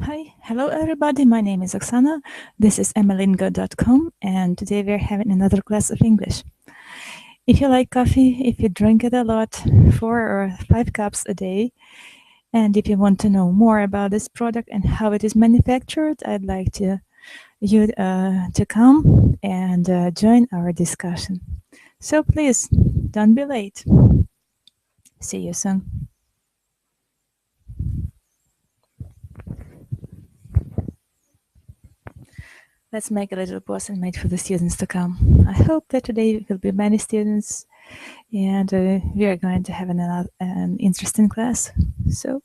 Hi, hello everybody. My name is Oksana. This is Amilingo.com, and today we're having another class of English. If you like coffee, if you drink it a lot, 4 or 5 cups a day, and if you want to know more about this product and how it is manufactured, I'd like you to come and join our discussion. So please don't be late. See you soon. Let's make a little pause and wait for the students to come. I hope that today will be many students and we are going to have an interesting class. So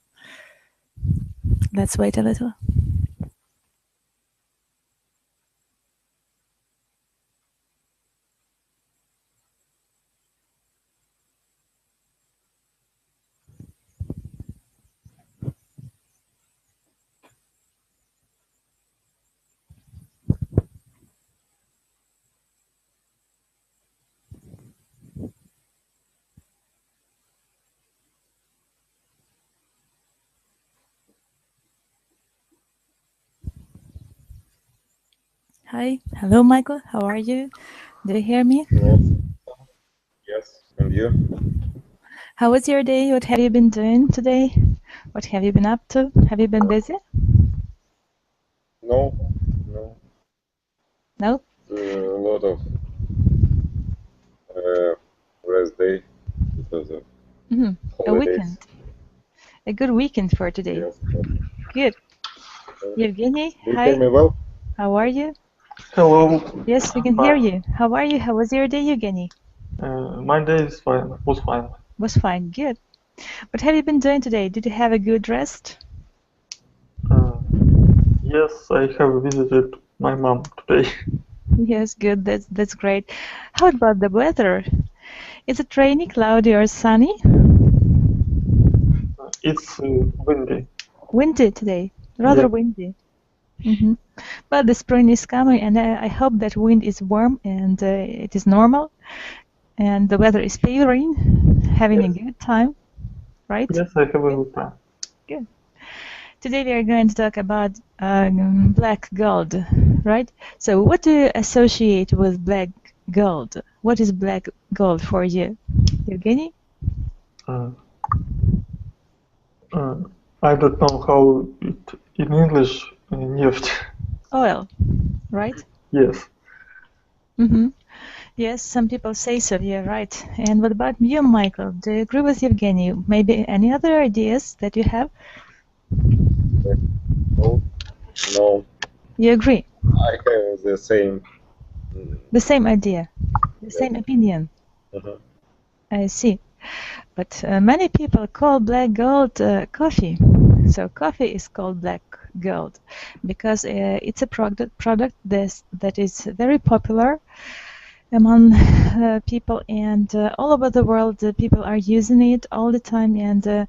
let's wait a little. Hi, hello Michael, how are you? Do you hear me? Hello. Yes, and you? How was your day? What have you been doing today? What have you been up to? Have you been busy? No, No? a lot of rest day because of A holidays. weekend. A good weekend for today. Yes. Good. Evgeny, Do you hi, hear me well? how are you? Hello. Yes, we can hear you. How are you? How was your day, Evgeny? My day is fine. Was fine. Was fine, good. What have you been doing today? Did you have a good rest? Yes, I have visited my mom today. Yes, good. That's great. How about the weather? Is it rainy, cloudy, or sunny? It's windy. Windy today. Rather Yeah. windy. But the spring is coming, and I hope that wind is warm and it is normal, and the weather is favoring, having a Yes. good time, right? Yes, I have a good time. Good. Today we are going to talk about black gold, right? So what do you associate with black gold? What is black gold for you? Evgeny? Uh, I don't know how it in English нефть. Oil, right? Yes. Yes, some people say so, yeah, right. And what about you, Michael? Do you agree with Evgeny? Maybe any other ideas that you have? No, You agree? I have the same. The same idea, the Yes. same opinion. Uh-huh. I see. But many people call black gold coffee. So coffee is called black gold because it's a product that is very popular among people, and all over the world people are using it all the time, and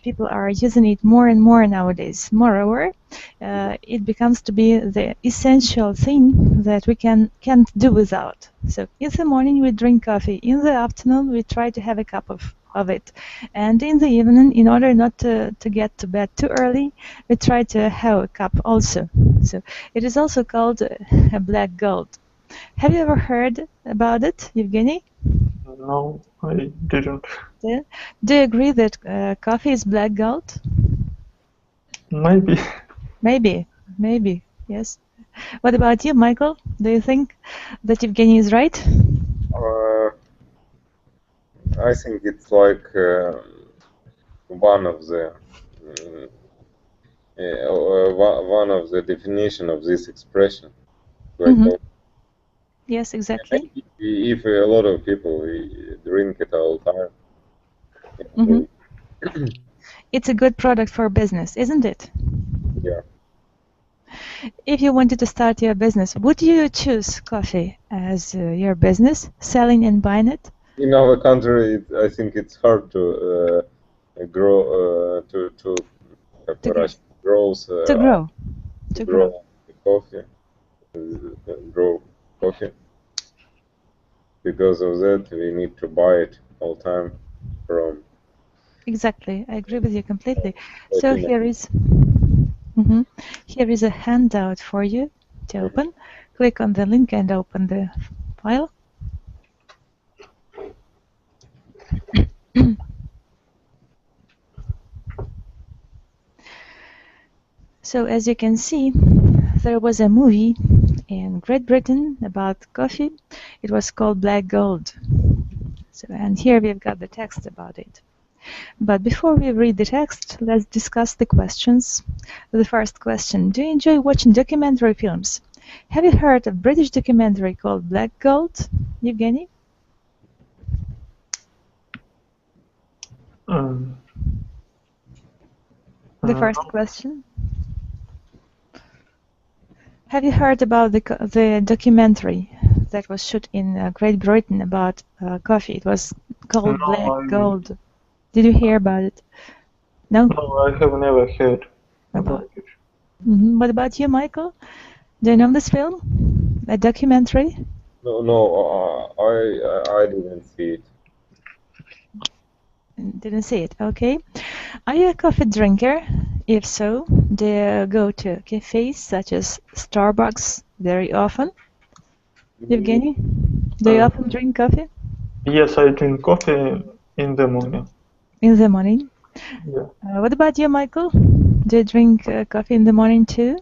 people are using it more and more nowadays. Moreover, it becomes to be the essential thing that we can't do without. So in the morning we drink coffee, in the afternoon we try to have a cup of it, and in the evening, in order not to get to bed too early, we try to have a cup also. So it is also called a black gold. Have you ever heard about it, Evgeny? No, I didn't. Do you agree that coffee is black gold? Maybe. Maybe, yes. What about you, Michael? Do you think that Evgeny is right? I think it's like one of the one of the definition of this expression. Like Yes, exactly. if a lot of people drink it all the time, It's a good product for business, isn't it? yeah. If you wanted to start your business, would you choose coffee as your business, selling and buying it? In our country, I think it's hard to grow to grows To grow. to grow coffee, grow coffee. Because of that, we need to buy it all time from. Exactly. I agree with you completely. So here is Here is a handout for you to open. Click on the link and open the file. So as you can see, there was a movie in Great Britain about coffee. It was called Black Gold. So, and here we've got the text about it. But before we read the text, let's discuss the questions. The first question: do you enjoy watching documentary films? Have you heard of British documentary called Black Gold, Evgeny? The first question. Have you heard about the documentary that was shot in Great Britain about coffee? It was called Black Gold. Did you hear about it? No? No, I have never heard about it. What about you, Michael? Do you know this film? A documentary? No, I didn't see it. Didn't see it, okay. Are you a coffee drinker? If so, do you go to cafes such as Starbucks very often? Evgeny, do you often drink coffee? Yes, I drink coffee in the morning. In the morning? Yeah. What about you, Michael? Do you drink coffee in the morning too?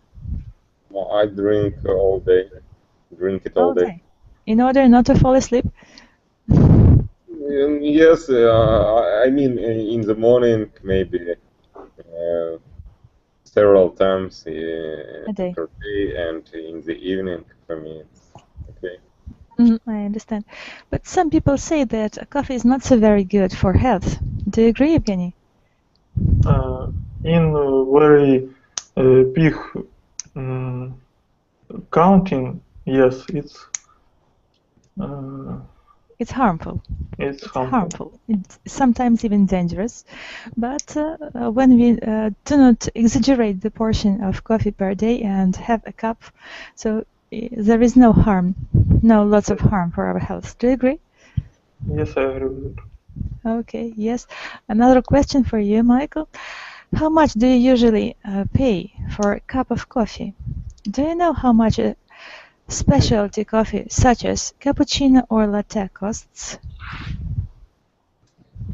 I drink all day. Drink it all day. In order not to fall asleep? Yes, I mean in the morning maybe several times per day, and in the evening for me it's okay. I understand. But some people say that coffee is not so very good for health. Do you agree, Evgeny? In very big counting, yes, it's harmful. It's harmful. It's sometimes even dangerous. But when we do not exaggerate the portion of coffee per day and have a cup, so there is no harm, no lots of harm for our health. Do you agree? Yes, I agree with it. Okay, yes. Another question for you, Michael. How much do you usually pay for a cup of coffee? Do you know how much a specialty coffee such as cappuccino or latte costs?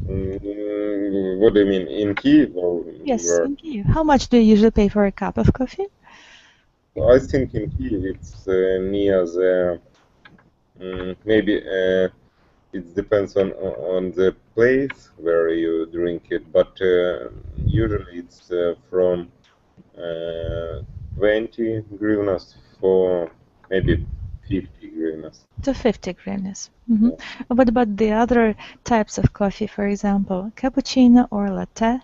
What do you mean, in Kyiv? Or yes, in Kyiv. How much do you usually pay for a cup of coffee? I think in Kyiv it's near the maybe it depends on the place where you drink it, but usually it's from 20 hryvnias for maybe 50 hryvnias. To 50 hryvnias. Yeah. What about the other types of coffee, for example, cappuccino or latte?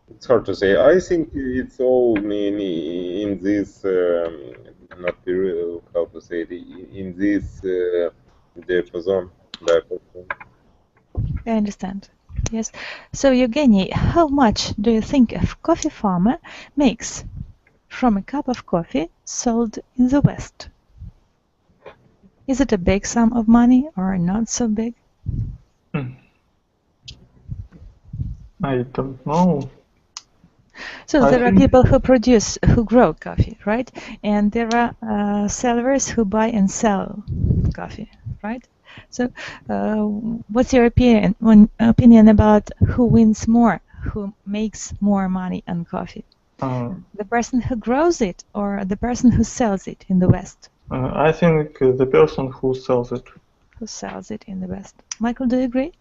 It's hard to say. I think it's all in this, not real, how to say it, in this diapason. I understand. Yes. So, Evgeny, how much do you think a coffee farmer makes from a cup of coffee sold in the West? Is it a big sum of money or not so big? I don't know. So there are people who grow coffee, right? And there are sellers who buy and sell coffee, right? So what's your opinion about who wins more, who makes more money on coffee? The person who grows it or the person who sells it in the West? I think the person who sells it. Who sells it in the West. Michael, do you agree?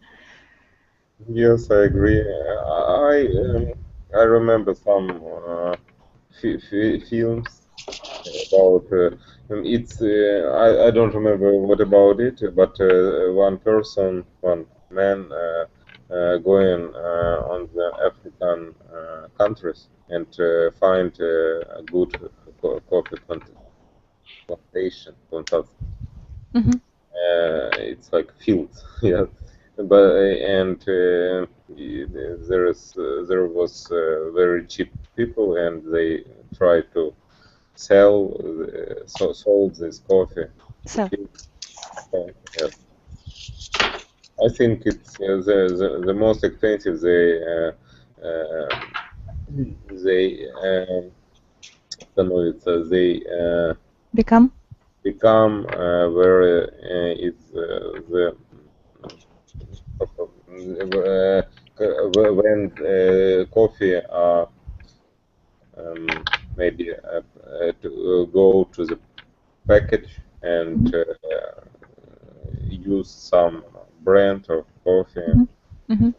Yes, I agree. I remember some films about it's. I don't remember what about it, but one man going on the African countries and find a good coffee plantation. It's like fields, yeah. But there was very cheap people, and they tried to sold this coffee. Yes. I think it's the most expensive. They they становятся, they Become? become where it's the when coffee are maybe to go to the package and use some brand of coffee, something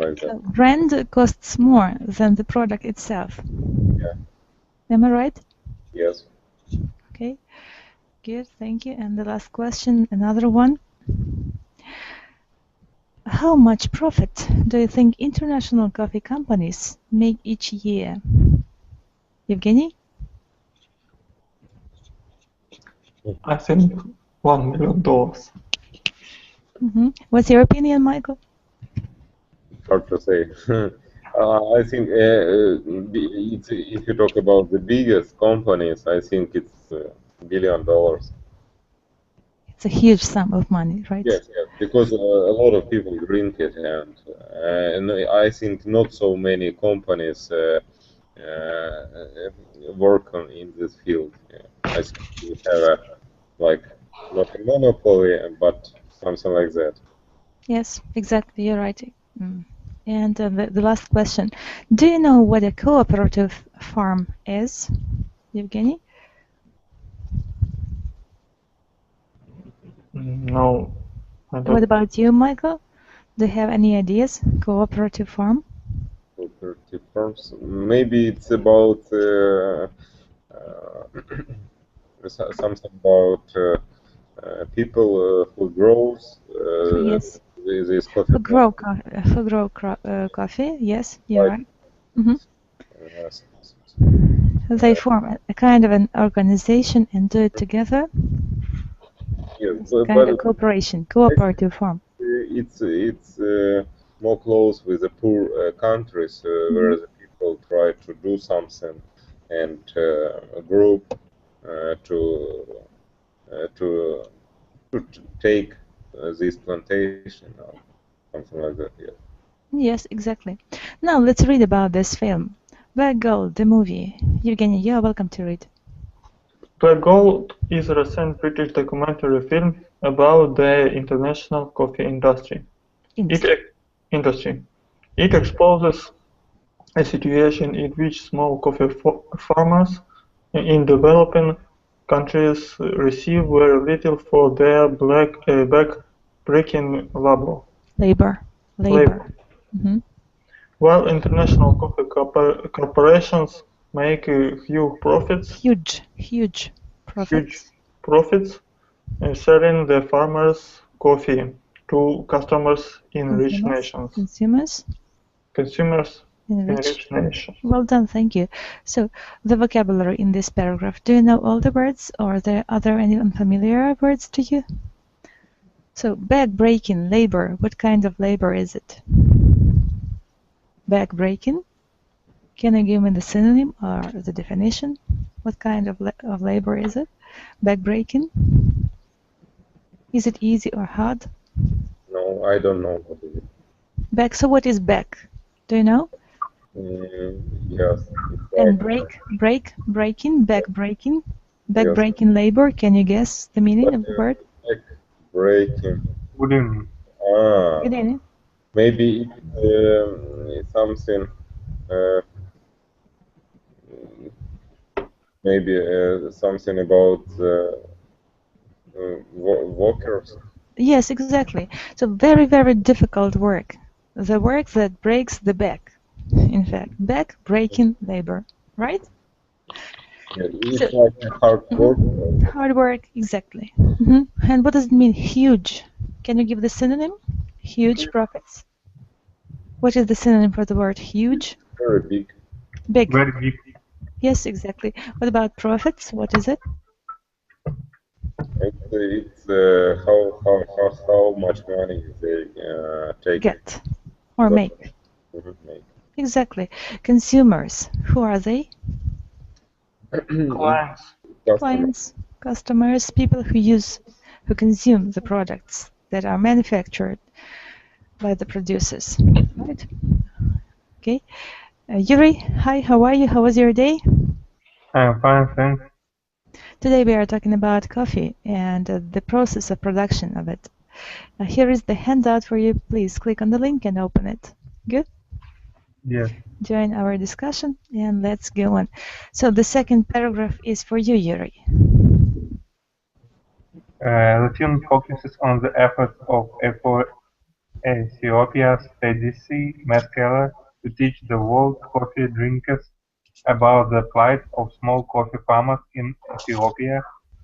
like that. So brand costs more than the product itself. Yeah. Am I right? Yes. Okay. Good, thank you. And the last question, another one. How much profit do you think international coffee companies make each year? Evgeny? I think $1 million. What's your opinion, Michael? Hard to say. I think if you talk about the biggest companies, I think it's $1 billion. It's a huge sum of money, right? Yes, yes, because a lot of people drink it, and I think not so many companies work in this field. I think we have like not a monopoly, but something like that. Yes, exactly. You're right. And the last question. Do you know what a cooperative farm is, Evgeny? No, I don't. What about you, Michael? Do you have any ideas? Cooperative farm? Cooperative farms. Maybe it's about something about people who grows Yes. this coffee. Who grow coffee? Yes, you're right. Yes. They form a kind of an organization and do it together. Yes, It's kind of cooperation, cooperative farm. It's more close with the poor countries where the people try to do something and a group to take this plantation or something like that. Yes. Yes, exactly. Now let's read about this film. Black Gold, the movie. Evgeny, you are welcome to read. Black Gold is a recent British documentary film about the international coffee industry. It exposes a situation in which small coffee farmers in developing countries receive very little for their back-breaking labor. While international coffee corporations make huge profits selling the farmers' coffee to customers in rich nations. Consumers in rich nations. Well done, thank you. So, the vocabulary in this paragraph. Do you know all the words, or are there any unfamiliar words to you? So, back-breaking labor. What kind of labor is it? Back-breaking? Can you give me the synonym or the definition? What kind of labor is it? Back-breaking? Is it easy or hard? No, I don't know what it is. Back. So what is back? Do you know? Yes. And breaking, back-breaking labor. Can you guess the meaning of the word? Back-breaking. What do you mean? Good evening. Maybe it's something. Maybe something about workers. Yes, exactly. So very, very difficult work. The work that breaks the back. In fact, back-breaking labor, right? Yeah, it's like hard work. Hard work, exactly. And what does it mean? Huge. Can you give the synonym? Huge profits. What is the synonym for the word huge? Very big. Big. Very big. Yes, exactly. What about profits? What is it? It's how much money they Get or make. Exactly. Consumers. Who are they? Clients, customers, people who consume the products that are manufactured by the producers, right? Okay. Yuri, hi, how are you? How was your day? I'm fine, thanks. Today we are talking about coffee and the process of production of it. Here is the handout for you. Please click on the link and open it. Good? Yes. Join our discussion and let's go on. So the second paragraph is for you, Yuri. The film focuses on the efforts of Ethiopia's Teddy Meskela to teach the world's coffee drinkers about the plight of small coffee farmers in Ethiopia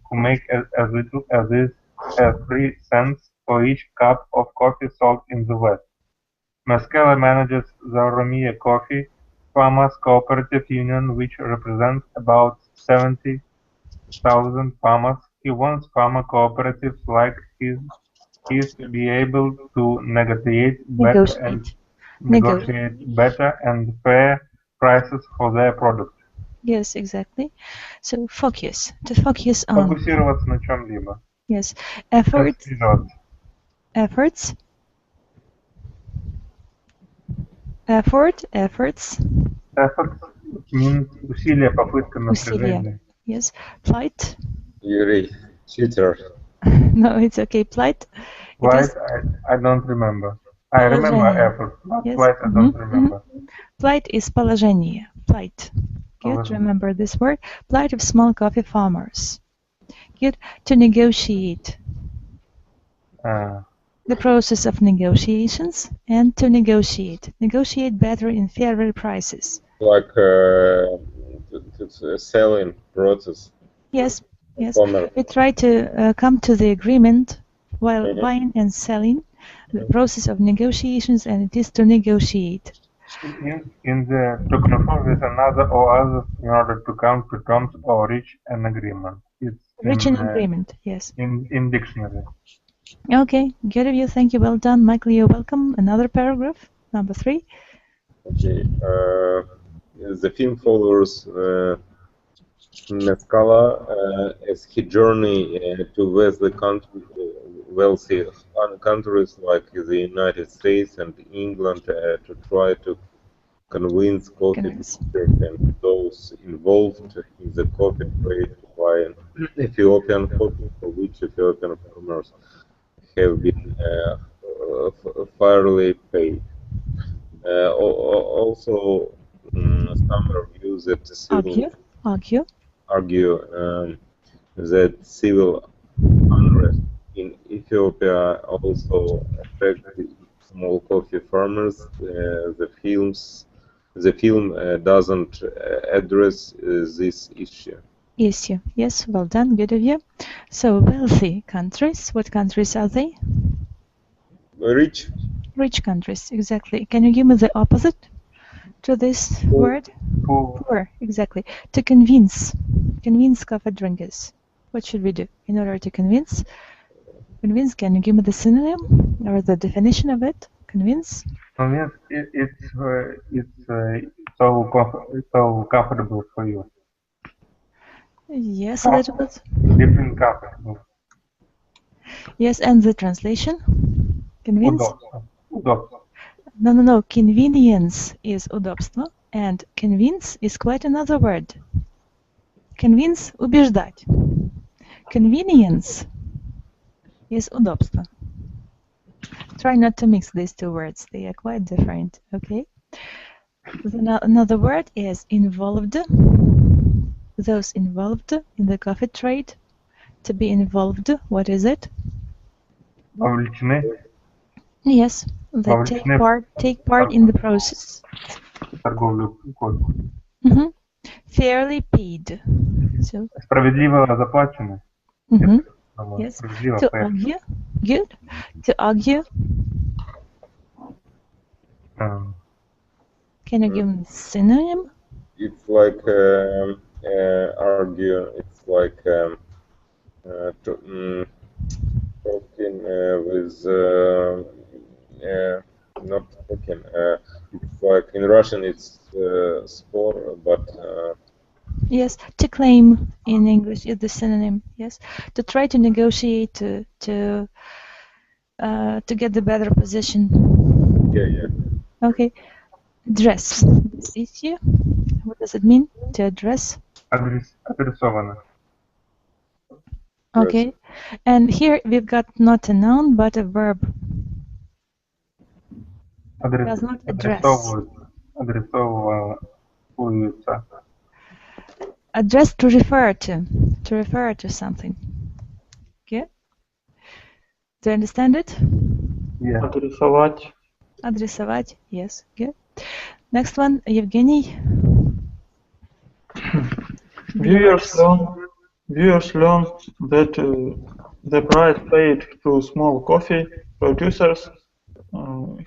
who make as little as 3 cents for each cup of coffee sold in the West. Meskela manages the Oromia Coffee Farmers Cooperative Union, which represents about 70,000 farmers. He wants farmer cooperatives like his to be able to negotiate better and fair prices for their product. Yes, exactly. So focus. To focus on. Фокусироваться на чем-либо. Yes. Efforts. Концентрироваться. Efforts. Efforts. Efforts means усилие, попытка, напряжение. Yes. Plight. Yuri, cheater. No, it's okay. Plight. Plight, I don't remember. I remember effort, but yes. Plight I don't remember. Plight is положение. Plight. Good. Remember this word. Plight of small coffee farmers. Good. To negotiate. The process of negotiations and to negotiate. Negotiate better in fairer prices. Like selling process. Yes, yes. We try to come to the agreement while buying and selling. The process of negotiations, and it is to negotiate. In the token form with another or others in order to come to terms or reach an agreement. It's reach an agreement, yes. In dictionary. Okay, good of you. Thank you. Well done, Michael. You're welcome. Another paragraph, number 3. Okay. The film follows Meskala as he journey to wealthy countries like the United States and England to try to convince coffee drinkers and those involved in the coffee trade to buy Ethiopian coffee, for which Ethiopian farmers have been fairly paid. Also, some reviews that argue that civil unrest in Ethiopia also affected small coffee farmers. The film doesn't address this issue. Yes, well done, good of you. So, wealthy countries, what countries are they? Rich. Rich countries, exactly. Can you give me the opposite to this word? Poor, exactly. To convince coffee drinkers. What should we do in order to convince? Convince, can you give me the synonym or the definition of it? Convince? Convince, it's so comfortable for you. Yes, a little bit. Different comfortable. Yes, and the translation? Convince? Удобство. No. Convenience is удобство, and convince is quite another word. Convince – убеждать. Convenience is удобство. Try not to mix these two words. They are quite different, okay? Another word is involved. Those involved in the coffee trade. To be involved, what is it? Вовлечены. Yes, they take part in the process. Торговлю кофе. Fairly paid. So, справедливо заплачены. Yes. To argue. Good. To argue. Can you give me synonym? It's like argue. It's like talking with not talking. It's like in Russian it's spor, but yes, to claim in English is the synonym. Yes, to try to negotiate to get the better position. Yeah. Okay. Dress. This issue. What does it mean to address? Адресовано. Okay. And here we've got not a noun but a verb. Does not address. Адресовываются. Address to refer to something. Okay. Do you understand it? Yeah. Адресовать. Адресовать. Yes. Good. Next one, Evgeny. Viewers learn that the price paid to small coffee producers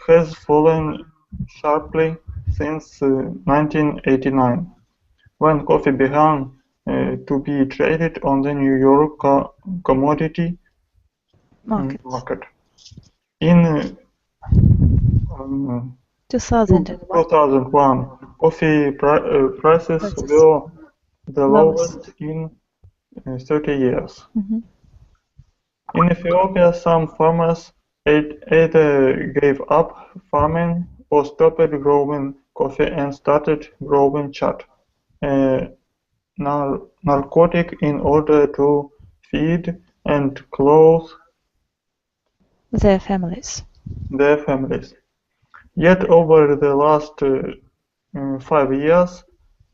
has fallen sharply since 1989, when coffee began to be traded on the New York commodity market. In 2001, coffee prices were the lowest in 30 years. Mm-hmm. In Ethiopia, some farmers either gave up farming or stopped growing coffee and started growing chat, a narcotic, in order to feed and clothe their families. Yet over the last 5 years,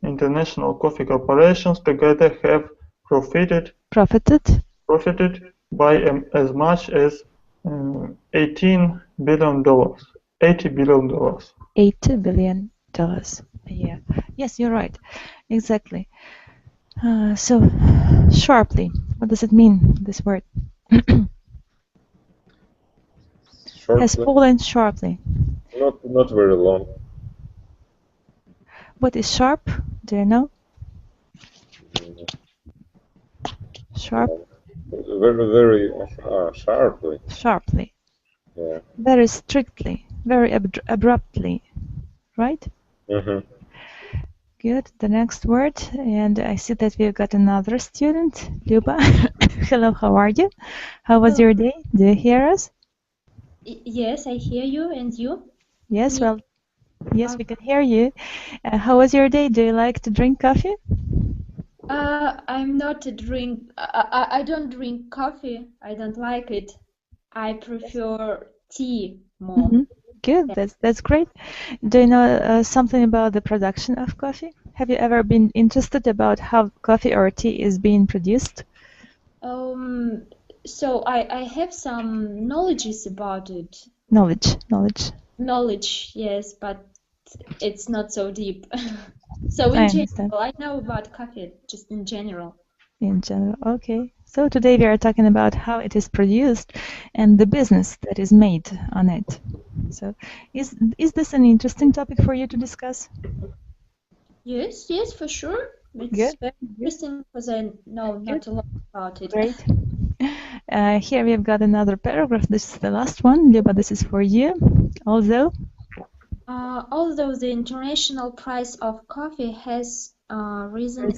international coffee corporations together have profited by as much as $80 billion. $80 billion a year. Yes, you're right. Exactly. So, sharply. What does it mean, this word? Has fallen sharply. Not very long. What is sharp? Do you know? Sharp. Very sharply. Sharply. Yeah. Very strictly. Very abruptly. Right? Mm-hmm. Good. The next word, and I see that we've got another student, Luba. Hello, how are you? How was your day? Do you hear us? Yes, I hear you, and you? Yes, well, yes, we can hear you. How was your day? Do you like to drink coffee? I'm not a drink. I don't drink coffee. I don't like it. I prefer tea more. Mm-hmm. Good. That's great. Do you know something about the production of coffee? Have you ever been interested about how coffee or tea is being produced? So I have some knowledge about it. Knowledge, yes, but it's not so deep. So in general, I know about coffee, just in general. In general, okay. So today we are talking about how it is produced and the business that is made on it. So is this an interesting topic for you to discuss? Yes, for sure. It's very interesting because I know not a lot about it. Great. Here we've got another paragraph. This is the last one. Luba, this is for you. Although the international price of coffee has risen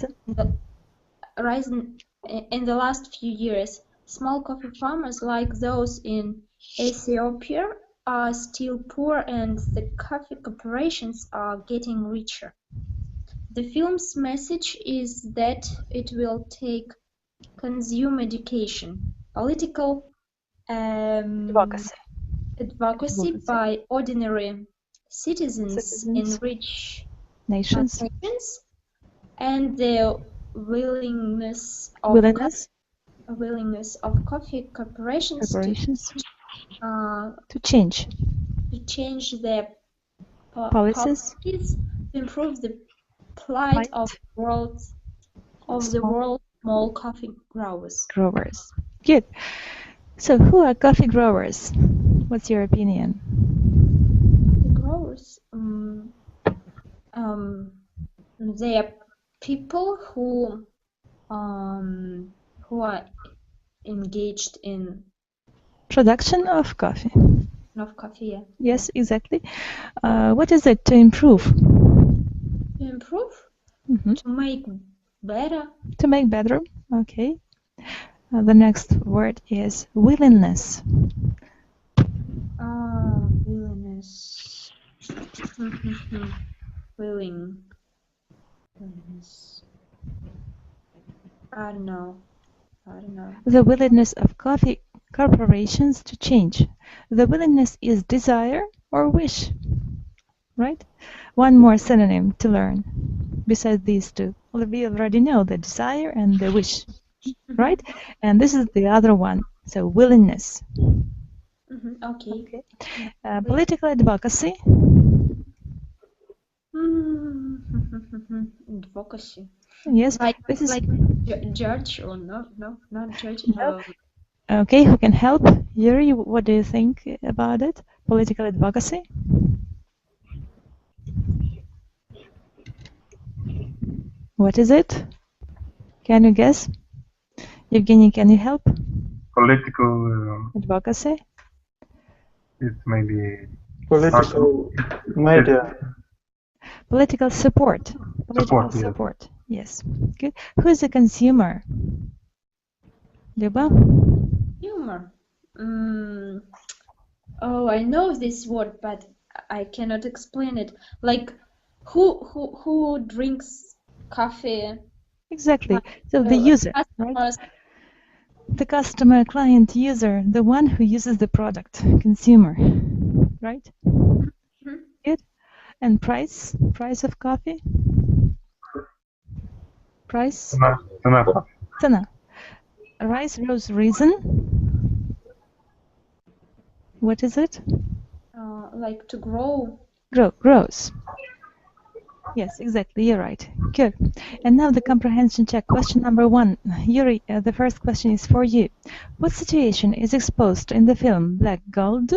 in the last few years, small coffee farmers like those in Ethiopia are still poor, and the coffee corporations are getting richer. The film's message is that it will take consumer education, political advocacy by ordinary citizens in rich nations, and the willingness of coffee corporations to change their policies to improve the plight of the world's small coffee growers. Good. So who are coffee growers? What's your opinion? Growers, they are people who are engaged in production of coffee. Yeah. Yes, exactly. What is it to improve? To improve? Mm-hmm. To make better. To make better. Okay. The next word is willingness. Willingness. Willing. I don't know. The willingness of coffee corporations to change. The willingness is desire or wish, right? One more synonym to learn besides these two. Well, we already know the desire and the wish, right? And this is the other one, so willingness. Okay. Political advocacy. Advocacy. Yes, This is like judge or not judge. No. Okay, who can help? Yuri, what do you think about it? Political advocacy? What is it? Can you guess? Evgeny, can you help? Political Advocacy? it's maybe Political media. Political support. Political Support, yes. support. Yes. Good. Who is a consumer? Luba? Humor. Oh, I know this word, but I cannot explain it. Like, who drinks coffee? Exactly. So the user, right? Customers. The customer, client, user, the one who uses the product, consumer, right? Good. And price of coffee? Price? Цена. Rise, rose, reason. What is it? Like to grow. Grows. Yes, exactly. You're right. Good. And now the comprehension check. Question number 1. Yuri, the first question is for you. What situation is exposed in the film Black Gold?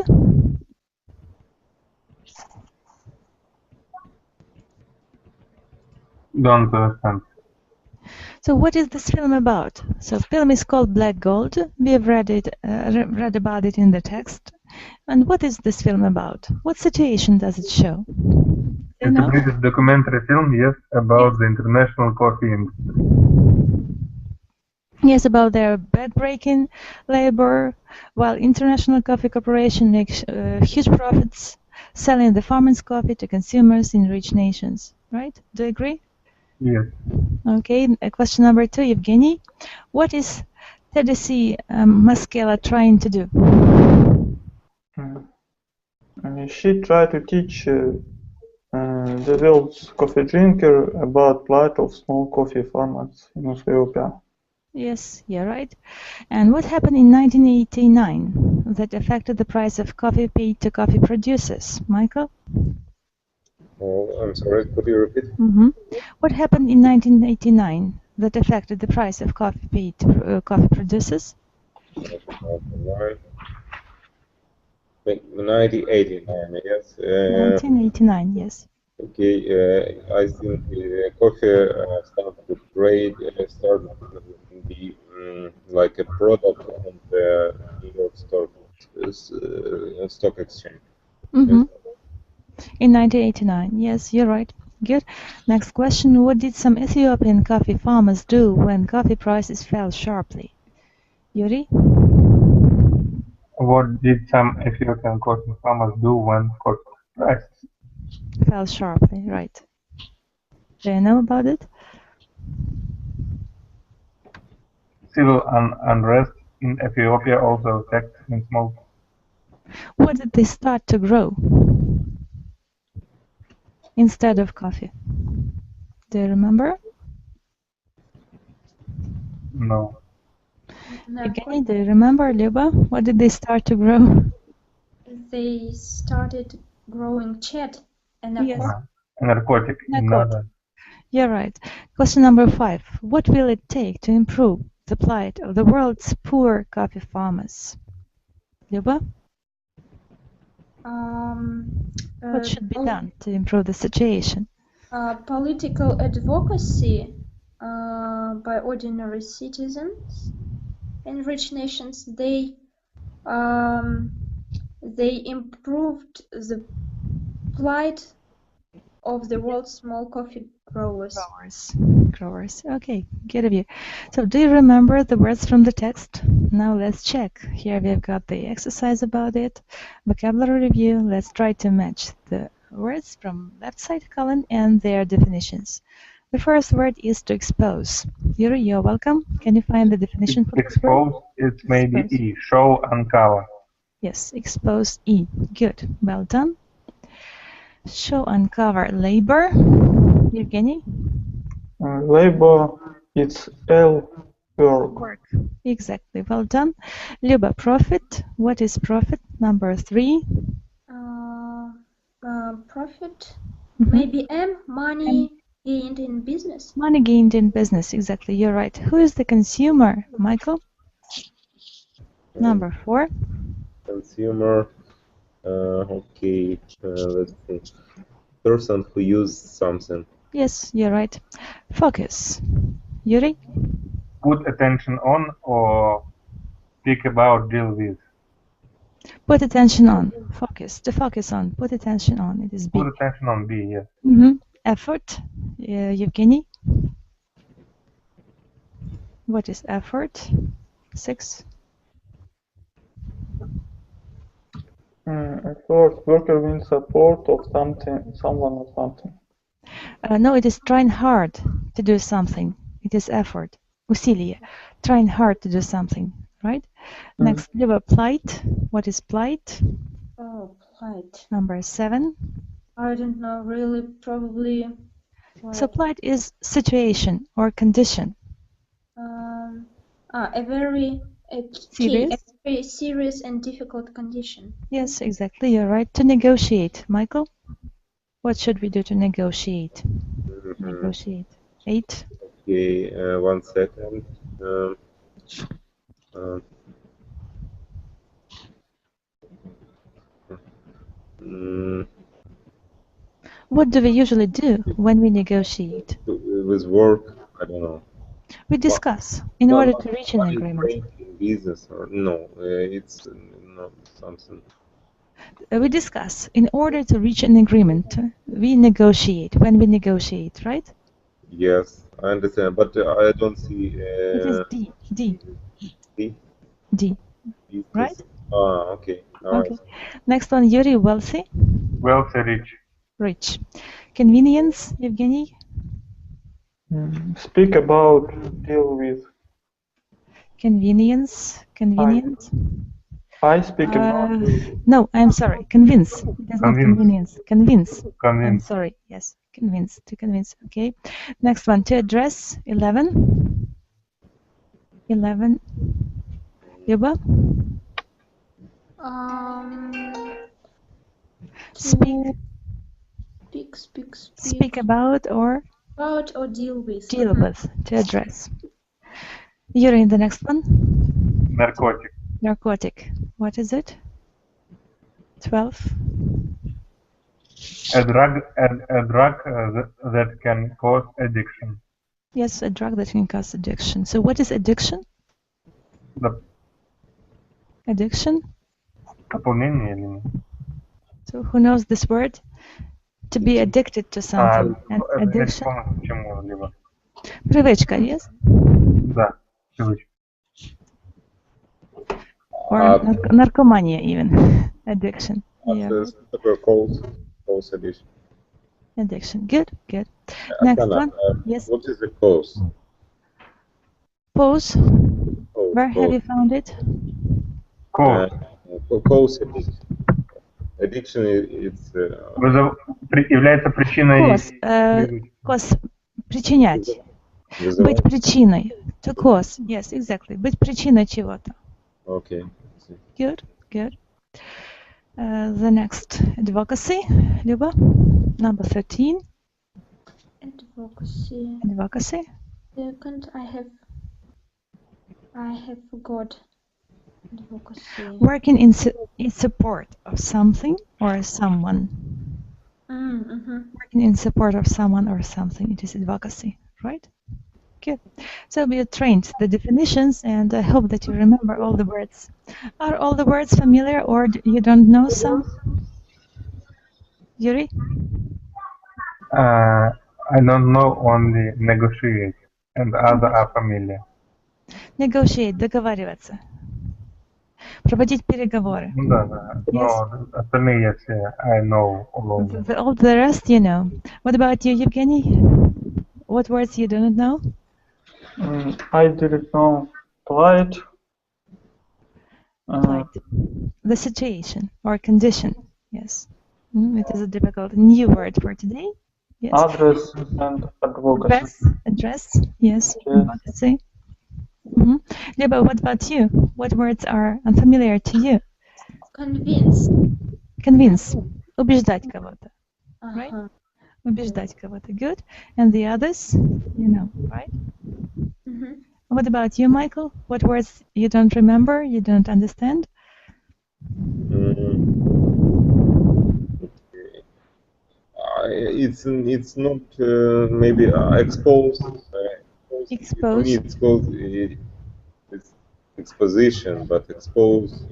Don't understand. So what is this film about? So film is called Black Gold. We have read about it in the text. And what is this film about? What situation does it show? It's a British documentary film, yes, about the international coffee industry. Yes, about their backbreaking labor, while International Coffee Corporation makes huge profits selling the farmers' coffee to consumers in rich nations. Right? Do you agree? Yes. Okay, question number 2, Evgeny. What is Tedeschi Maskela trying to do? She tried to teach the world's coffee drinker about plight of small coffee farmers in Ethiopia. Yes, you're right. And what happened in 1989 that affected the price of coffee paid to coffee producers? Michael? Oh, I'm sorry, could you repeat? What happened in 1989 that affected the price of coffee paid to coffee producers? 1989, yes. 1989, yes. Okay, I think coffee started to trade, started to be like a product on the New York Stock Exchange. In 1989, yes, you're right. Good. Next question. What did some Ethiopian coffee farmers do when coffee prices fell sharply? Yuri? What did some Ethiopian coffee farmers do when coffee prices fell sharply? Right. Do you know about it? Civil unrest in Ethiopia also affects small. What did they start to grow instead of coffee? Do you remember? No. Evgeny, do you remember, Luba? What did they start to grow? They started growing chat and narcotic. You're right. Question number 5. What will it take to improve the plight of the world's poor coffee farmers? Luba? What should be done to improve the situation? Political advocacy by ordinary citizens in rich nations. They improved the plight of the world's small coffee growers. Okay, good of you. So do you remember the words from the text? Now let's check. Here we've got the exercise about it. Vocabulary review. Let's try to match the words from left side column and their definitions. The first word is to expose. Yuri, you're welcome. Can you find the definition for this word? Expose, it's maybe Expose. E, show, uncover. Yes, expose E. Good. Well done. Show, uncover, labor. Evgeny? Labor, it's L, work. Work. Exactly. Well done. Luba, profit. What is profit? Number 3. Profit. Mhm. Maybe M. Money gained in business. Money gained in business. Exactly. You're right. Who is the consumer? Michael? Number 4. Consumer. Okay. Let's see. Person who used something. Yes, you're right. Focus. Yuri? Put attention on or speak about, deal with. Put attention on. Focus. To focus on. Put attention on. It is B. Put attention on B, yes. Effort. Evgeny? What is effort? 6. Effort, worker wins support of something, someone or something. No, it is trying hard to do something. It is effort. Усилие. Trying hard to do something, right? Next, Luba, plight. What is plight? Oh, plight. Number 7. I don't know, really, probably. So plight is situation or condition. A very Serious? a very serious and difficult condition. Yes, exactly. You're right. To negotiate. Michael? What should we do to negotiate? Negotiate. 8. Okay, 1 second. What do we usually do when we negotiate? With work, I don't know. We discuss in order to reach an agreement. In business or no, it's not something. We discuss in order to reach an agreement. We negotiate when we negotiate, right? Yes, I understand, but I don't see. It is D. D. D. D. Right? Ah, okay. Okay. Next one, Yuri, wealthy. Wealthy, rich. Rich. Convenience, Evgeny. Speak about, deal with. Convenience. Convenient. I speak about. No, I'm sorry. Convince. It is not convenience. Convince. I'm sorry. Yes, convince. To convince. Okay. Next one, to address. 11. 11. Yuba. Speak. Speak about or deal with. Deal with. To address. Yuri, in the next one. Narcotic. Narcotic. What is it? 12. A drug that can cause addiction. Yes, a drug that can cause addiction. So what is addiction? Addiction? So who knows this word? To be addicted to something. And addiction? Привычка, yes? Да, привычка. Or narcomania even. Addiction. Yeah. Cause addiction. Addiction. Good, good. Next one. Yes. What is the cause? Pause. Where have you found it? Cause addiction. Addiction it's является причиной. Cause. Причинять. Быть причиной. To cause. Yes, exactly. Быть причиной чего-то. Okay. Good, good. The next, advocacy. Luba, number 13. Advocacy. Advocacy. Second, I have forgot. Advocacy. Working in support of something or someone. Working in support of someone or something. It is advocacy, right? Good. So we trained the definitions, and I hope that you remember all the words. Are all the words familiar, or you don't know some? Yuri? I don't know only negotiate, and other are familiar. Negotiate, договариваться. Проводить переговоры. Ну да. Yes. Но остальные я все I know all of them. All the rest you know. What about you, Evgeny? What words you don't know? I didn't know polite. Polite. The situation or condition. Yes. It is a difficult new word for today. Yes. Address and advocacy. Address. Yes. Advocacy. Liba, what about you? What words are unfamiliar to you? Convince. Convince. Убеждать кого-то. Right? Uh-huh. Убеждать кого-то. Good. And the others, you know, right? What about you, Michael? What words you don't remember, you don't understand? It's not maybe expose. Expose. For me, it's exposition, but expose.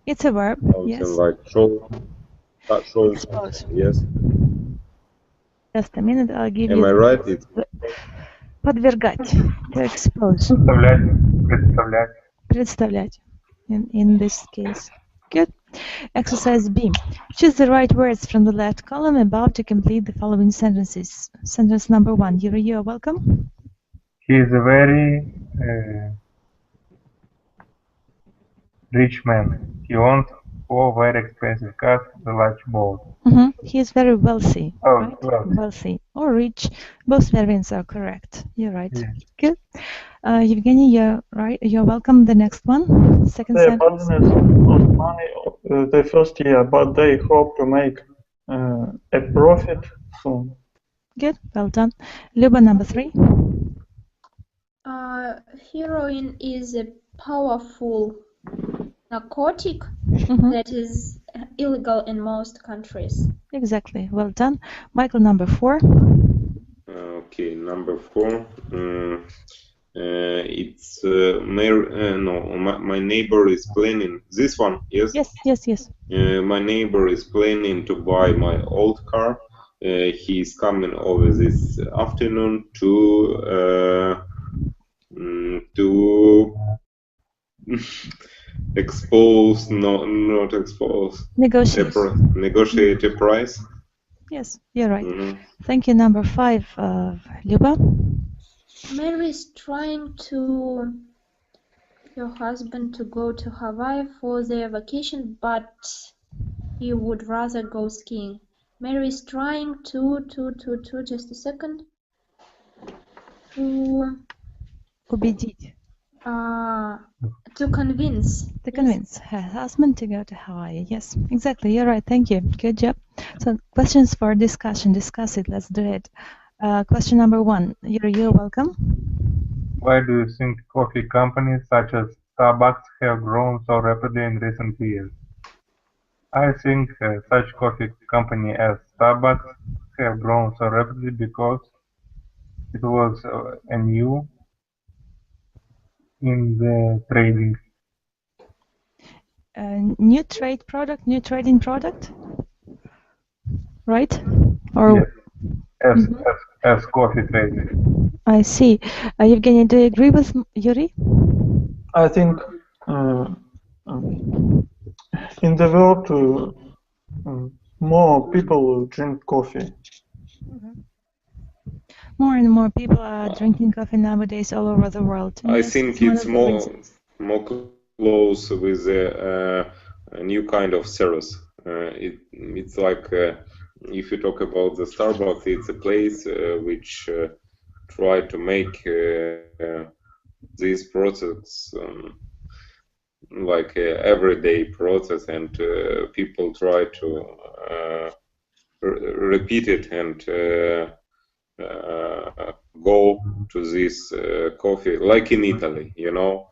It's a verb. Something Yes. like show. Show. Expose. Yes. Just a minute, I'll give Am you. I right? It's Подвергать. To expose. Представлять. Представлять. In this case. Good. Exercise B. Choose the right words from the left column above to complete the following sentences. Sentence number 1. Yuri, you are welcome. He is a very rich man. He owns 4 very expensive cars and a large boat. He is very wealthy. Oh, Right? Wealthy or rich. Both variants are correct. You're right. Yeah. Good. Evgeny, you're right. You're welcome. The next one. Second Their sentence. business lost money the first year, but they hope to make a profit soon. Good. Well done. Luba, number 3. Heroin is a powerful narcotic that is illegal in most countries. Exactly. Well done. Michael, number 4. okay. Number 4. It's my neighbor is planning this one. Yes. Yes. My neighbor is planning to buy my old car. He's coming over this afternoon to expose, not expose. Negotiate a price. Yes, you're right. Thank you. Number 5, Luba. Mary is trying to your husband to go to Hawaii for their vacation, but he would rather go skiing. Mary is trying to just a second. Убедить. To convince. To convince her husband to go to Hawaii. Yes, exactly. You're right. Thank you. Good job. So, questions for discussion. Discuss it. Let's do it. Question number 1. You're welcome. Why do you think coffee companies such as Starbucks have grown so rapidly in recent years? I think such coffee company as Starbucks have grown so rapidly because it was a new in the trading. New trading product, right? Or yes. As coffee trading. I see. Evgeny, do you agree with Yuri? I think in the world more people drink coffee. More and more people are drinking coffee nowadays all over the world. I think it's more close with a new kind of service. It's like if you talk about the Starbucks, it's a place which try to make this process like a everyday process, and people try to repeat it and go to this coffee, like in Italy, you know.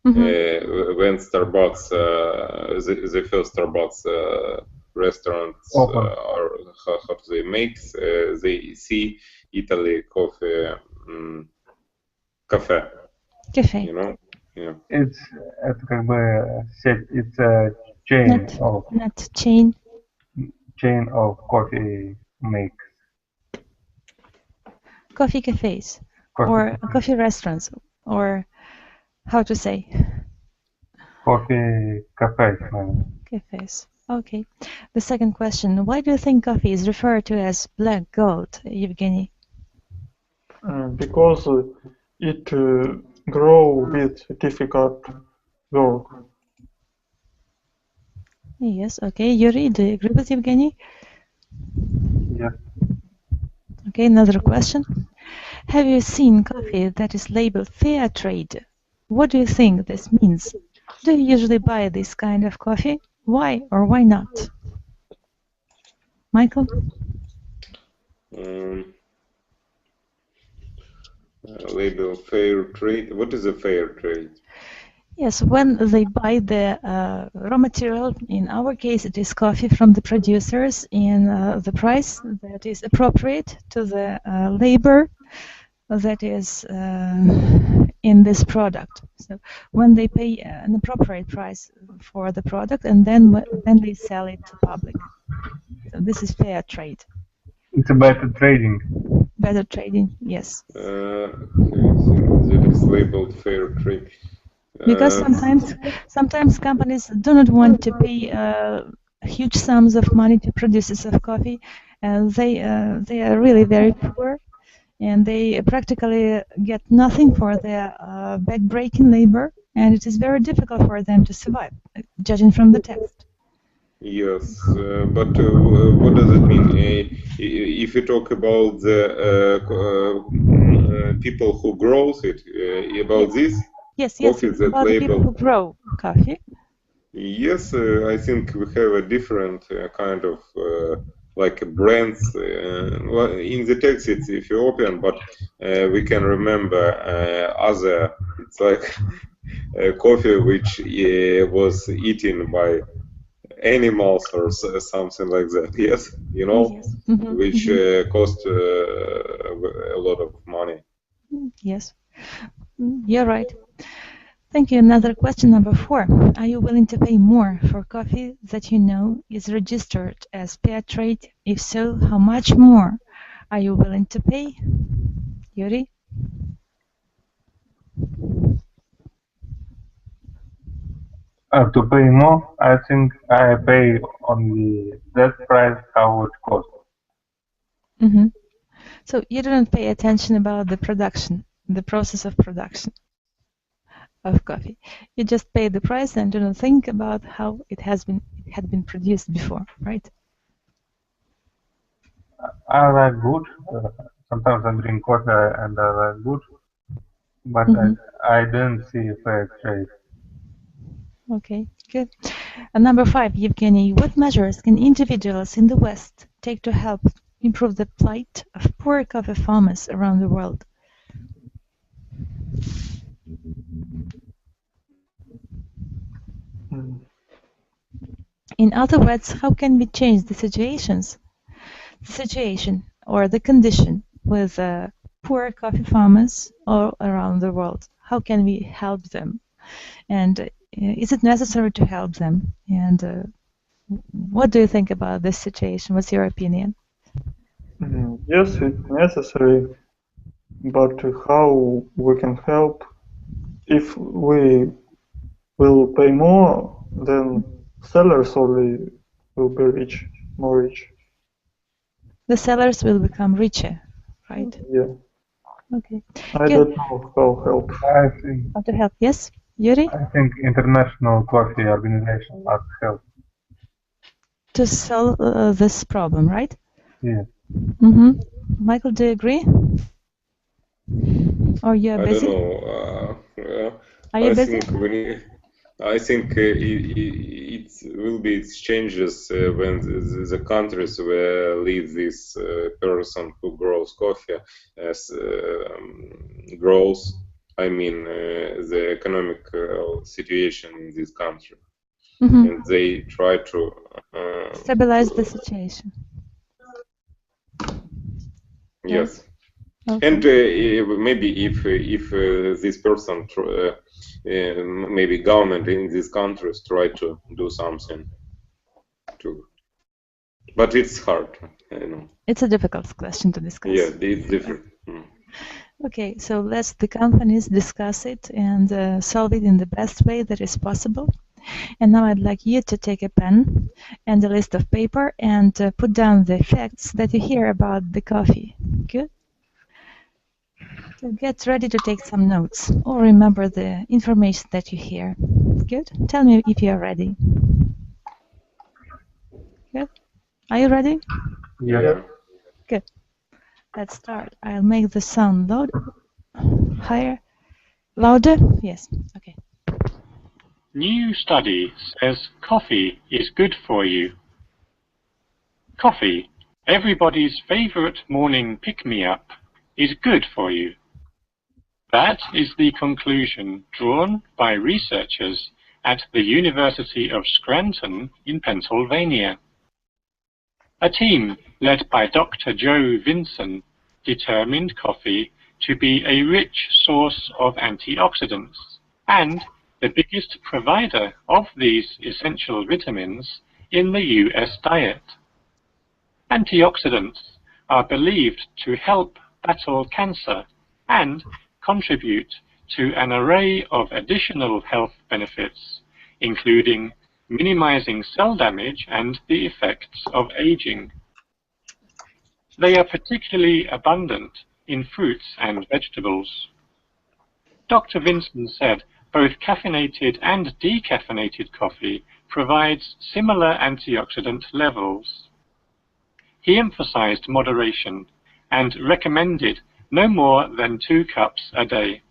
When Starbucks, the first Starbucks restaurants are how they make, they see Italy coffee, cafe, you know. Yeah. It's как бы it's a chain chain of coffee makes. Coffee cafes or coffee restaurants, or how to say? Coffee cafes, maybe. Cafes. Okay. The second question: why do you think coffee is referred to as black gold, Evgeny? Because it grow with difficult work. Yes. Okay. Yuri, do you agree with Evgeny? Yes. Okay. Another question: have you seen coffee that is labeled fair trade? What do you think this means? Do you usually buy this kind of coffee? Why or why not? Michael? Label fair trade. What is a fair trade? Yes, when they buy the raw material, in our case it is coffee from the producers, in the price that is appropriate to the labor that is in this product. So when they pay an appropriate price for the product, and then they sell it to public. So this is fair trade. It's a better trading. Better trading, yes. That is labeled fair trade. Because sometimes companies do not want to pay huge sums of money to producers of coffee, and they are really very poor, and they practically get nothing for their back-breaking labor, and it is very difficult for them to survive, judging from the text. Yes, but what does it mean? If you talk about the people who grows it, about this? Yes, coffee that about the people who grow coffee. Yes, I think we have a different kind of like brands. In the text it's Ethiopian, but we can remember other. It's like coffee which was eaten by animals or something like that. Yes, you know, yes. which cost a lot of money. Yes, you're right. Thank you. Another question, number 4. Are you willing to pay more for coffee that you know is registered as fair trade? If so, how much more are you willing to pay? Yuri? To pay more, I think I pay only that price how it costs. So you don't pay attention about the production, the process of production of coffee. You just pay the price and do not think about how it had been produced before, right? I like good. Sometimes I drink coffee and I like good, but I didn't see fair trade. Okay, good. Number 5, Evgeny, what measures can individuals in the West take to help improve the plight of poor coffee farmers around the world? In other words, how can we change the situation or the condition with poor coffee farmers all around the world? How can we help them? And is it necessary to help them? And what do you think about this situation? What's your opinion? Yes, it's necessary, but how we can help? If we will pay more, then sellers only will be rich, more rich. The sellers will become richer, right? Yeah. Okay. I don't know how help. I think. How to help? Yes, Yuri? I think international coffee organization must help. To solve this problem, right? Yeah. Michael, do you agree? Or you're busy? I don't know. Are you busy? I think it will be exchanges when the countries where live this person who grows coffee grows. I mean, the economic situation in this country, and they try to stabilize the situation. Yes. Okay. And maybe if this person, maybe government in these countries try to do something too, but it's hard, you know. It's a difficult question to discuss. Yeah, it's different. Okay, so let's the companies discuss it and solve it in the best way that is possible. And now I'd like you to take a pen and a list of paper and put down the facts that you hear about the coffee. Good? So get ready to take some notes or remember the information that you hear. Good? Tell me if you're ready. Good? Are you ready? Yeah. Good. Let's start. I'll make the sound loud, higher, louder. Yes. Okay. New study says coffee is good for you. Coffee, everybody's favorite morning pick-me-up, is good for you. That is the conclusion drawn by researchers at the University of Scranton in Pennsylvania. A team led by Dr. Joe Vinson determined coffee to be a rich source of antioxidants and the biggest provider of these essential vitamins in the US diet. Antioxidants are believed to help battle cancer and contribute to an array of additional health benefits, including minimizing cell damage and the effects of aging. They are particularly abundant in fruits and vegetables. Dr. Vinson said both caffeinated and decaffeinated coffee provides similar antioxidant levels. He emphasized moderation and recommended no more than 2 cups a day.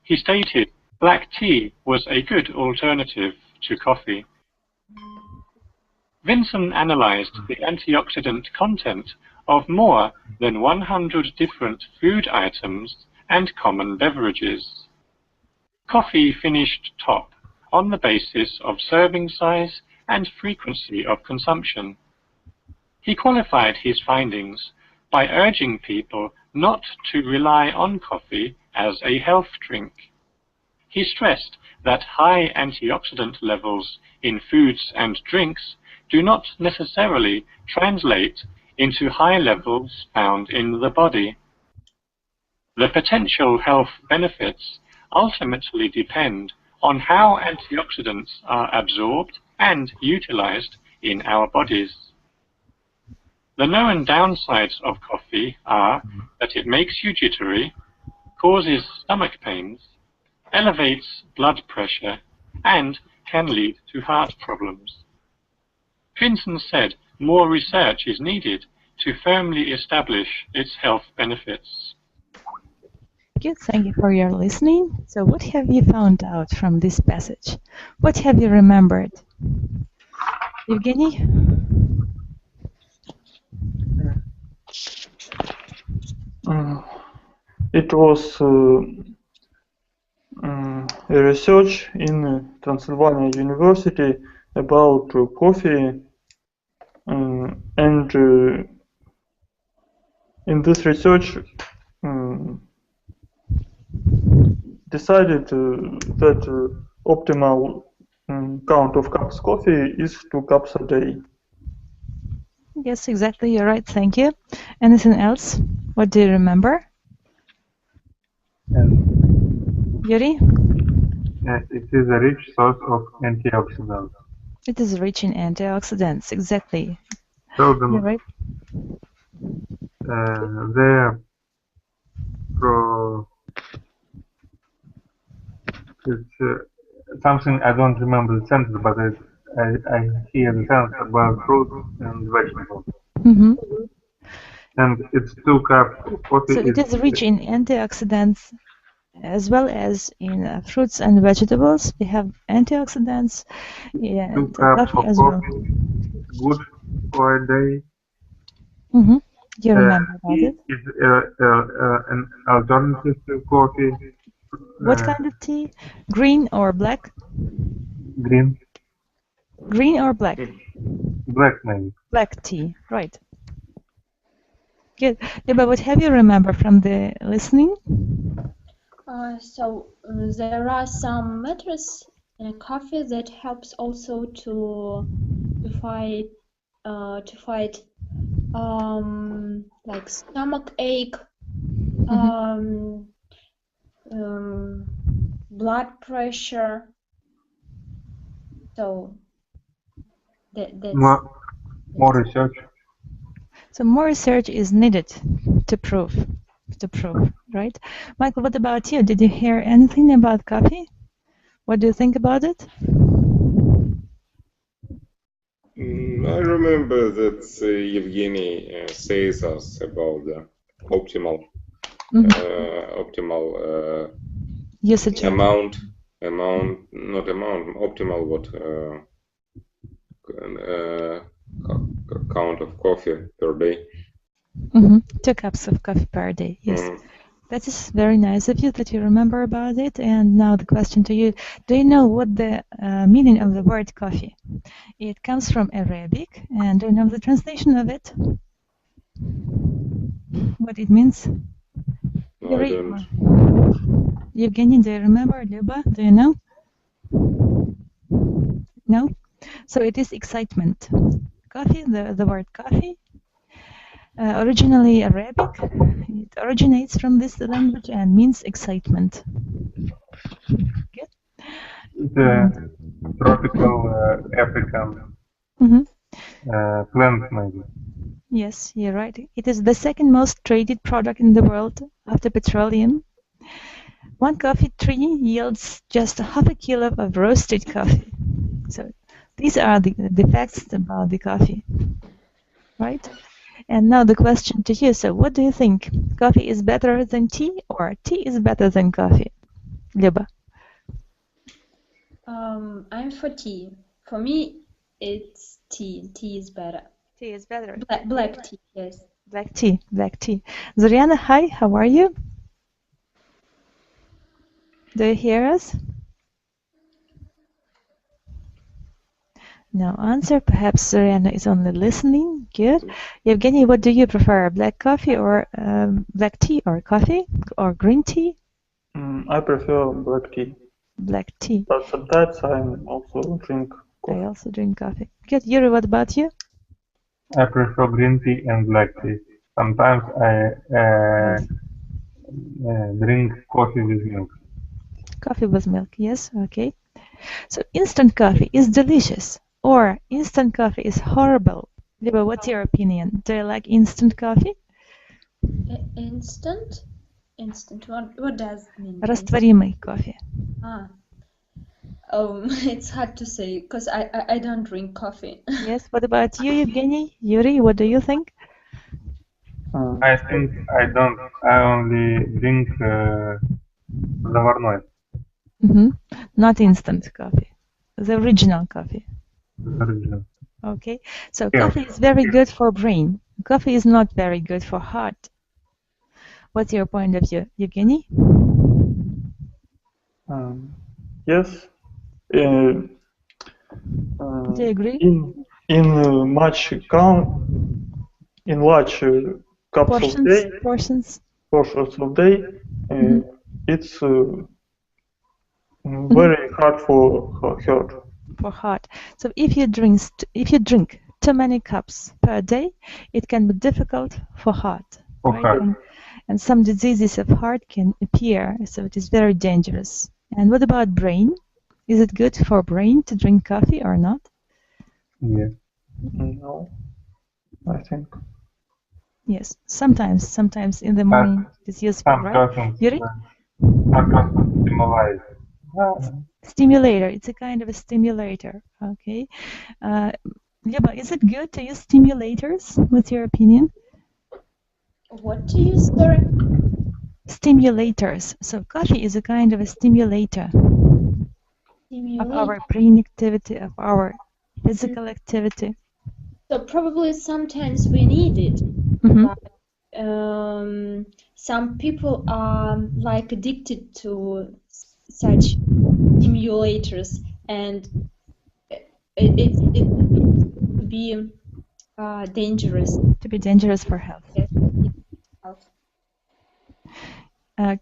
He stated black tea was a good alternative to coffee. Vinson analyzed the antioxidant content of more than 100 different food items and common beverages. Coffee finished top on the basis of serving size and frequency of consumption. He qualified his findings by urging people not to rely on coffee as a health drink. He stressed that high antioxidant levels in foods and drinks do not necessarily translate into high levels found in the body. The potential health benefits ultimately depend on how antioxidants are absorbed and utilized in our bodies. The known downsides of coffee are that it makes you jittery, causes stomach pains, elevates blood pressure, and can lead to heart problems. Vinson said more research is needed to firmly establish its health benefits. Good, thank you for your listening. So what have you found out from this passage? What have you remembered? Evgeny? It was a research in Transylvania University about coffee, and in this research decided that optimal count of cups coffee is 2 cups a day. Yes, exactly, you're right, thank you. Anything else? What do you remember? Yuri? Yes, it is a rich source of antioxidants. It is rich in antioxidants, exactly. Seldom You're right. It's something I don't remember the sentence, but I hear the sentence about fruits and vegetables. Mm-hmm. And it's 2 cups of coffee. So it is rich in antioxidants as well as in fruits and vegetables. We have antioxidants. Yeah, 2 cups coffee of as coffee well. is good for a day. Mm-hmm. Do you remember about Tea it? is an alternative to coffee. What kind of tea? Green or black? Green. Green or black? Black maybe. Black tea, right. Good. Yeah, but what have you remember from the listening? So there are some methods in coffee that helps also to fight like stomach ache Blood pressure. So that's More research. So more research is needed to prove, right? Michael, what about you? Did you hear anything about coffee? What do you think about it? I remember that Evgeny says us about the optimal Usage optimal what count of coffee per day. 2 cups of coffee per day. Yes. That is very nice of you that you remember about it. And now the question to you, do you know what the meaning of the word coffee? It comes from Arabic, and do you know the translation of it? What it means? No, I don't. Evgeny, do you remember? Luba, do you know? No? So it is excitement. Coffee, the word coffee, originally Arabic, it originates from this language and means excitement. Good. The tropical African plant, maybe. Yes, you're right. It is the second most traded product in the world after petroleum. One coffee tree yields just half a kilo of roasted coffee. So these are the facts about the coffee, right? And now the question to you. So what do you think? Coffee is better than tea or tea is better than coffee? Luba. I'm for tea. For me, it's tea. Tea is better. Tea is better. Black tea, yes. Black tea. Zoriana, hi, how are you? Do you hear us? No answer. Perhaps Zoriana is only listening. Good. Evgeny, what do you prefer? Black coffee or black tea or coffee or green tea? I prefer black tea. Black tea. But sometimes I also drink coffee. I also drink coffee. Good. Yuri, what about you? I prefer green tea and black tea. Sometimes I drink coffee with milk. Coffee with milk, yes, okay. So instant coffee is delicious or instant coffee is horrible. Liba, what's your opinion? Do you like instant coffee? Instant? Instant. What does it mean? Растворимый кофе. It's hard to say because I don't drink coffee. Yes. What about you, Evgeny? Yuri, what do you think? I think I don't. I only drink заварной. Not instant coffee. The original coffee. Original. Okay. So coffee is very good for brain. Coffee is not very good for heart. What's your point of view, Evgeny? Yes. Do you agree? In large cups of day, portions of day, it's very hard for heart. For heart. So if you drink too many cups per day, it can be difficult for heart. Right? And some diseases of heart can appear, so it is very dangerous. And what about brain? Is it good for brain to drink coffee or not? Yeah. No, I think. Yes, sometimes in the morning it's useful, right? Yuri? Stimulator. It's a kind of a stimulator. Okay. Luba, is it good to use stimulators? What's your opinion? What to use, sorry? Stimulators. So coffee is a kind of a stimulator of our brain activity, of our physical activity. So probably sometimes we need it. But, some people are like addicted to such stimulators, and it to be dangerous. To be dangerous for health. Yes.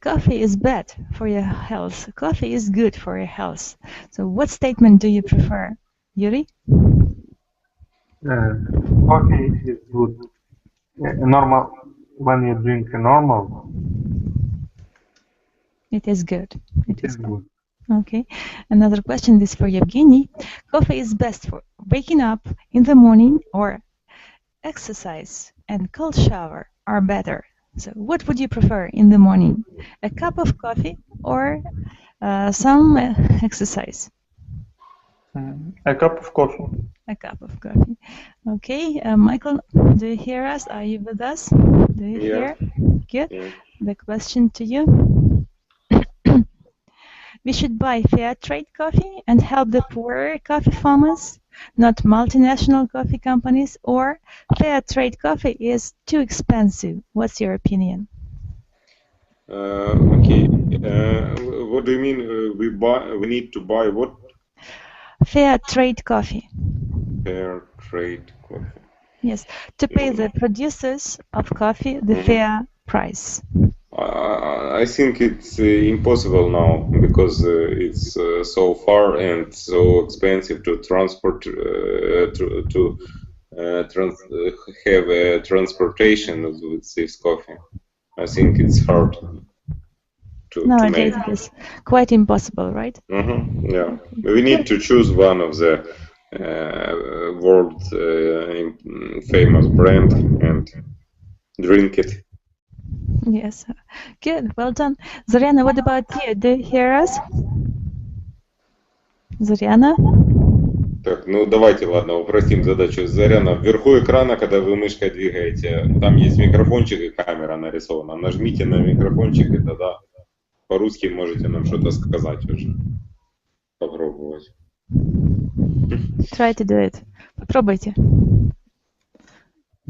Coffee is bad for your health. Coffee is good for your health. So what statement do you prefer, Yuri? Coffee is good. Normal when you drink normal, It is good. It is good. Okay. Another question is for Yevgeny. Coffee is best for waking up in the morning, or exercise and cold shower are better? So what would you prefer in the morning? A cup of coffee or some exercise? A cup of coffee. A cup of coffee. Okay. Michael, do you hear us? Are you with us? Do you hear? Good. Yeah. The question to you. We should buy fair trade coffee and help the poorer coffee farmers, not multinational coffee companies, or fair trade coffee is too expensive. What's your opinion? Okay. What do you mean? We need to buy what? Fair trade coffee. Fair trade coffee. Yes, to pay the producers of coffee the fair price. I think it's impossible now because it's so far and so expensive to transport have transportation with this coffee. I think it's hard to Nowadays make. it is quite impossible, right? Yeah, we need to choose one of the world famous brand and drink it. Yes, good, well done. Zoriana, what about you? Do you hear us? Zoriana? Так, ну давайте, ладно, упростим задачу. Заряна, вверху экрана, когда вы мышкой двигаете, там есть микрофончик и камера нарисована. Нажмите на микрофончик, и тогда по-русски можете нам что-то сказать уже. Попробовать. Try to do it. Попробуйте.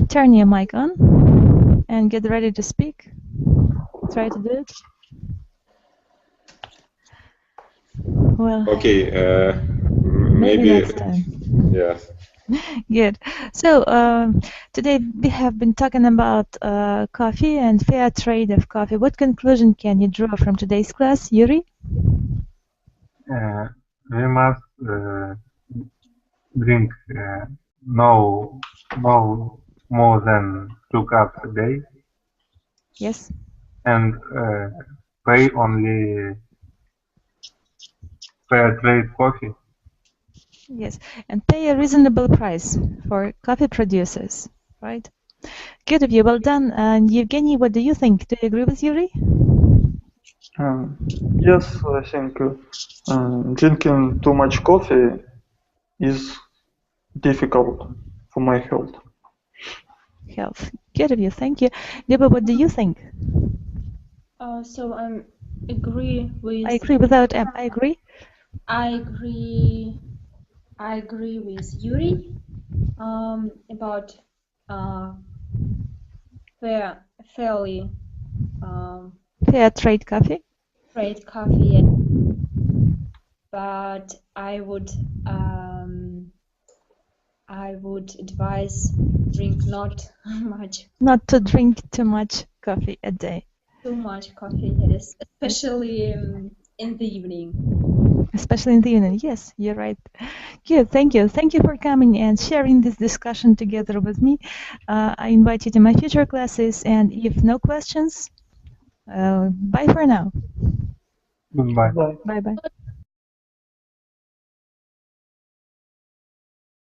Turn your mic on and get ready to speak. Try to do it. Well, Okay, maybe maybe, next time. yes. Good. So today we have been talking about coffee and fair trade of coffee. What conclusion can you draw from today's class, Yuri? We must drink no more than 2 cups a day, Yes. and pay only fair trade coffee. Yes, and pay a reasonable price for coffee producers, right? Good of you, well done. And Evgeny, what do you think? Do you agree with Yuri? Yes, I think drinking too much coffee is difficult for my health. Health. Good of you, thank you. Deba, what do you think? So I agree with. I agree without M. I agree. I agree with Yuri about fairly Fair trade coffee. trade coffee, but I would advise drink not much. Not to drink too much coffee a day. Too much coffee, yes, especially in the evening. Especially in the evening. Yes, you're right. Good, thank you. Thank you for coming and sharing this discussion together with me. I invite you to my future classes, and if no questions, bye for now. Goodbye. Bye. Bye-bye.